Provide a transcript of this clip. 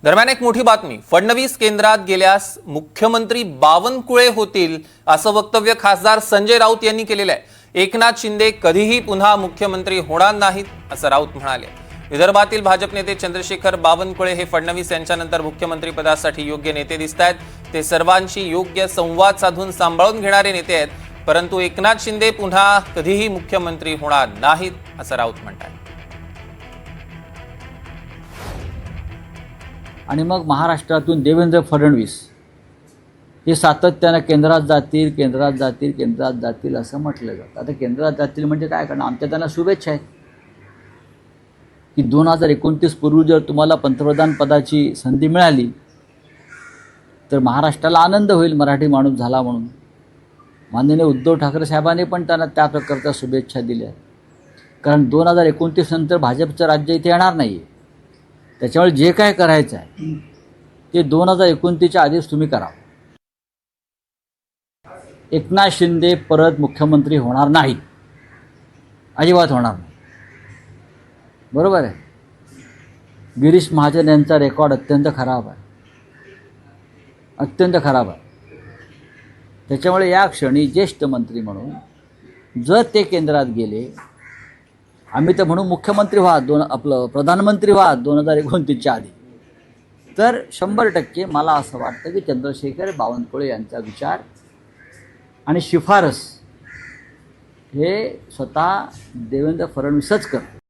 दरम्यान एक मोठी बातमी, फडणवीस केंद्रात गेल्यास मुख्यमंत्री बावनकुळे होतील असं वक्तव्य खासदार संजय राऊत यांनी केलेलं आहे। एकनाथ शिंदे कधीही पुन्हा मुख्यमंत्री होणार नाहीत असं राऊत म्हणाले। विदर्भातील भाजप नेते चंद्रशेखर बावनकुळे हे फडणवीस यांच्यानंतर मुख्यमंत्री पदासाठी योग्य नेते दिसतायत। ते सर्वांशी योग्य संवाद साधून सांभाळून घेणारे नेते आहेत, परंतु एकनाथ शिंदे पुन्हा कधीही मुख्यमंत्री होणार नाहीत असं राऊत म्हणतात। आणि मग महाराष्ट्रातून देवेंद्र फडणवीस हे सातत्यानं केंद्रात जातील असं म्हटलं जातं। आता केंद्रात जातील म्हणजे काय करणार? आमच्या त्यांना शुभेच्छा आहेत की 2029 पूर्वी जर तुम्हाला पंतप्रधान पदाची संधी मिळाली तर महाराष्ट्राला आनंद होईल मराठी माणूस झाला म्हणून। माननीय उद्धव ठाकरे साहेबांनी पण त्यांना त्या प्रकारच्या शुभेच्छा दिल्या, कारण 2029 नंतर भाजपचं राज्य इथे येणार नाही आहे। त्याच्यामुळे जे काय करायचं आहे ते 2029च्या आधीच तुम्ही करा। एकनाथ शिंदे परत मुख्यमंत्री होणार नाहीत, अजिबात होणार नाही, बरोबर आहे। गिरीश महाजन यांचा रेकॉर्ड अत्यंत खराब आहे, अत्यंत खराब आहे। त्याच्यामुळे या क्षणी ज्येष्ठ मंत्री म्हणून जर ते केंद्रात गेले, आम्ही तर म्हणून मुख्यमंत्री व्हा, प्रधानमंत्री व्हा 2029च्या आधी, तर 100% मला असं वाटतं की चंद्रशेखर बावनकुळे यांचा विचार आणि शिफारस हे स्वतः देवेंद्र फडणवीसच करतो।